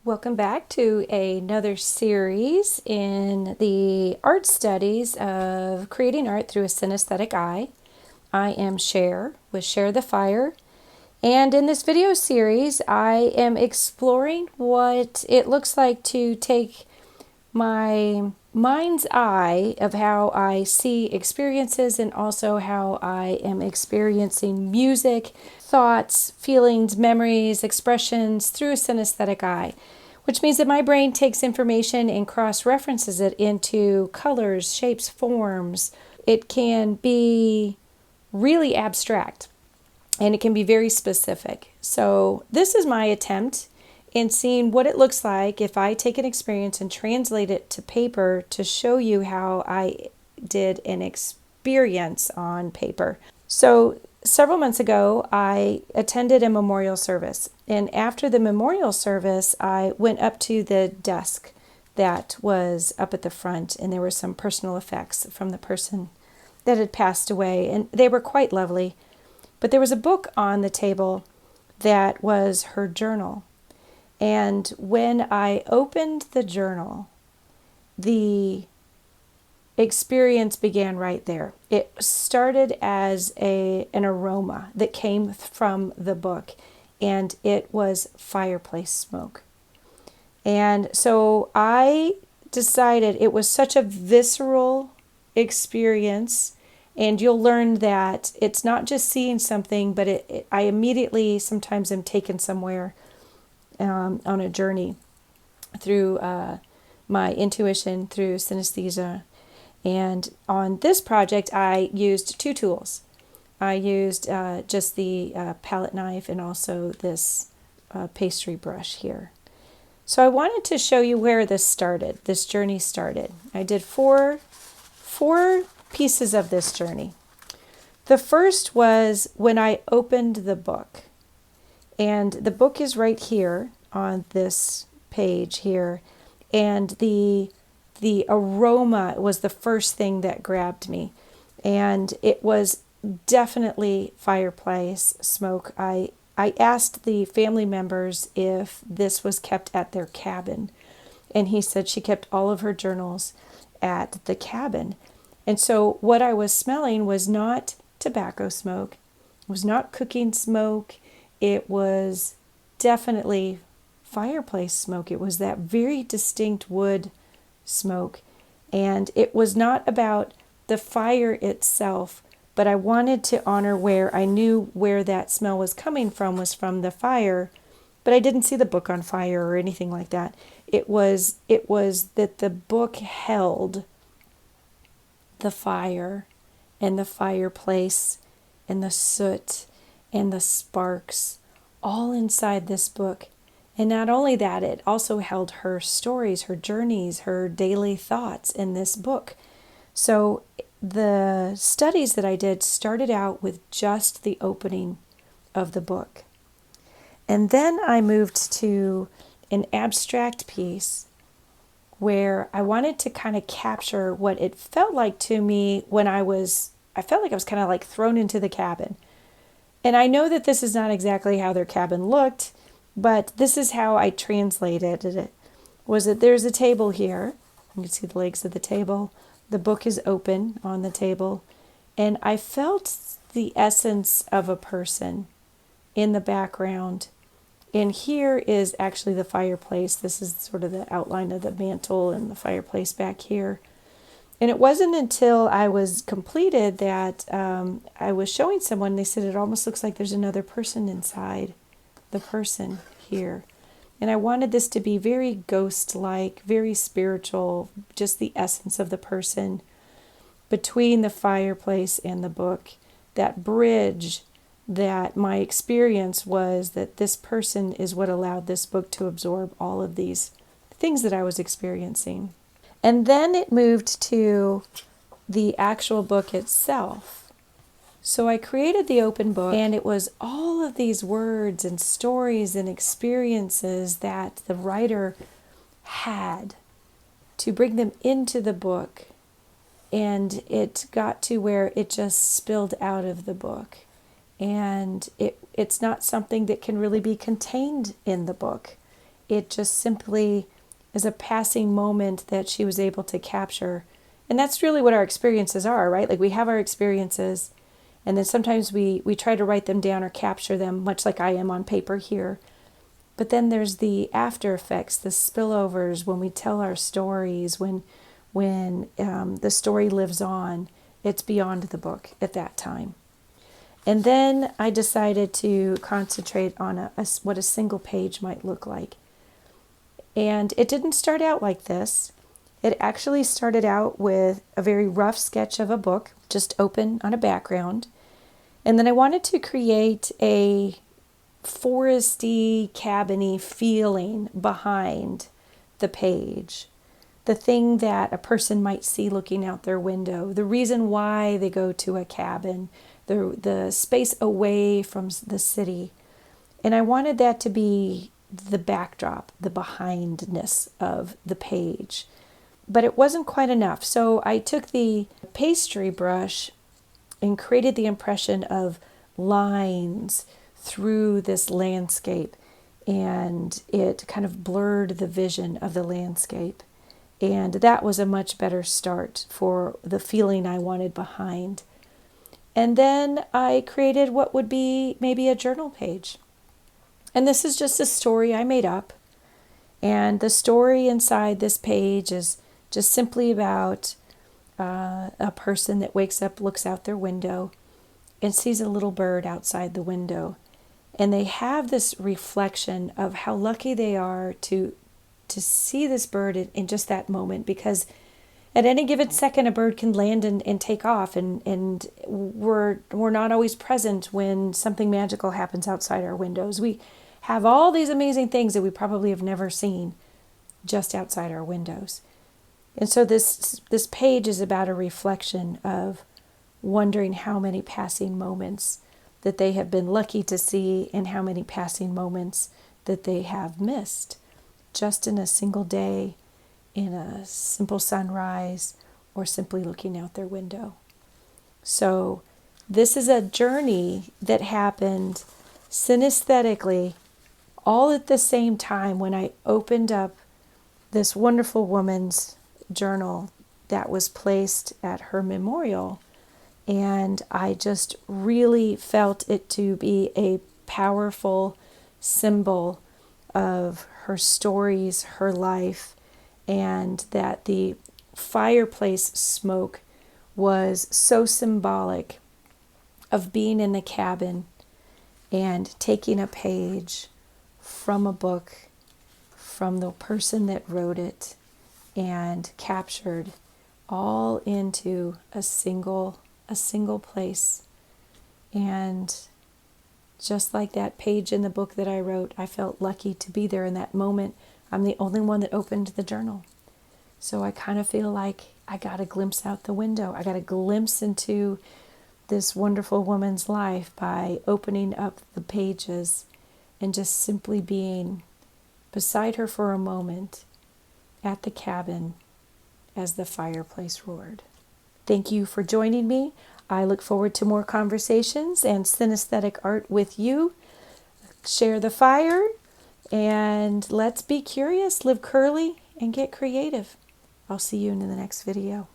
Welcome back to another series in the art studies of creating art through a synesthetic eye. I am Cher with Cher the Fire, and in this video series I am exploring what it looks like to take my mind's eye of how I see experiences and also how I am experiencing music, thoughts, feelings, memories, expressions through a synesthetic eye, which means that my brain takes information and cross-references it into colors, shapes, forms. It can be really abstract and it can be very specific. So this is my attempt in seeing what it looks like if I take an experience and translate it to paper to show you how I did an experience on paper. So several months ago, I attended a memorial service. And after the memorial service, I went up to the desk that was up at the front, and there were some personal effects from the person that had passed away, and they were quite lovely. But there was a book on the table that was her journal. And when I opened the journal, the experience began right there. It started as an aroma that came from the book, and it was fireplace smoke. And so I decided it was such a visceral experience, and you'll learn that it's not just seeing something, but I immediately sometimes am taken somewhere on a journey through my intuition, through synesthesia. And on this project, I used two tools. I used just the palette knife and also this pastry brush here. So I wanted to show you where this journey started. I did four pieces of this journey. The first was when I opened the book. And the book is right here on this page here. And the aroma was the first thing that grabbed me. And it was definitely fireplace smoke. I asked the family members if this was kept at their cabin. And he said she kept all of her journals at the cabin. And so what I was smelling was not tobacco smoke. It was not cooking smoke. It was definitely fireplace smoke. It was that very distinct wood smoke. And it was not about the fire itself, but I wanted to honor where I knew where that smell was coming from was from the fire, but I didn't see the book on fire or anything like that. It was that the book held the fire and the fireplace and the soot and the sparks all inside this book. And not only that, it also held her stories, her journeys, her daily thoughts in this book. So the studies that I did started out with just the opening of the book. And then I moved to an abstract piece where I wanted to kind of capture what it felt like to me when I felt like I was kind of like thrown into the cabin. And I know that this is not exactly how their cabin looked, but this is how I translated it. Was that there's a table here. You can see the legs of the table. The book is open on the table. And I felt the essence of a person in the background. And here is actually the fireplace. This is sort of the outline of the mantle and the fireplace back here. And it wasn't until I was completed that I was showing someone, they said it almost looks like there's another person inside the person here. And I wanted this to be very ghost-like, very spiritual, just the essence of the person between the fireplace and the book. That bridge that my experience was that this person is what allowed this book to absorb all of these things that I was experiencing. And then it moved to the actual book itself. So I created the open book, and it was all of these words and stories and experiences that the writer had to bring them into the book. And it got to where it just spilled out of the book. And it's not something that can really be contained in the book. it just simply is a passing moment that she was able to capture. And that's really what our experiences are, right? Like we have our experiences, and then sometimes we try to write them down or capture them, much like I am on paper here. But then there's the after effects, the spillovers, when we tell our stories, when the story lives on. It's beyond the book at that time. And then I decided to concentrate on what a single page might look like. And it didn't start out like this. It actually started out with a very rough sketch of a book, just open on a background. And then I wanted to create a foresty, cabiny feeling behind the page. The thing that a person might see looking out their window, the reason why they go to a cabin, the space away from the city. And I wanted that to be the backdrop, the behindness of the page. But it wasn't quite enough. So I took the pastry brush and created the impression of lines through this landscape. And it kind of blurred the vision of the landscape. And that was a much better start for the feeling I wanted behind. And then I created what would be maybe a journal page. And this is just a story I made up. And the story inside this page is just simply about a person that wakes up, looks out their window, and sees a little bird outside the window. And they have this reflection of how lucky they are to see this bird in just that moment, because at any given second a bird can land and take off, and we're not always present when something magical happens outside our windows. We have all these amazing things that we probably have never seen just outside our windows. And so this page is about a reflection of wondering how many passing moments that they have been lucky to see and how many passing moments that they have missed just in a single day, in a simple sunrise, or simply looking out their window. So this is a journey that happened synesthetically all at the same time when I opened up this wonderful woman's journal that was placed at her memorial. And I just really felt it to be a powerful symbol of her stories, her life, and that the fireplace smoke was so symbolic of being in the cabin and taking a page from a book, from the person that wrote it, and captured all into a single place. And just like that page in the book that I wrote, I felt lucky to be there in that moment. I'm the only one that opened the journal. So I kind of feel like I got a glimpse out the window. I got a glimpse into this wonderful woman's life by opening up the pages and just simply being beside her for a moment at the cabin as the fireplace roared. Thank you for joining me. I look forward to more conversations and synesthetic art with you. Share the fire, and let's be curious, live curly, and get creative. I'll see you in the next video.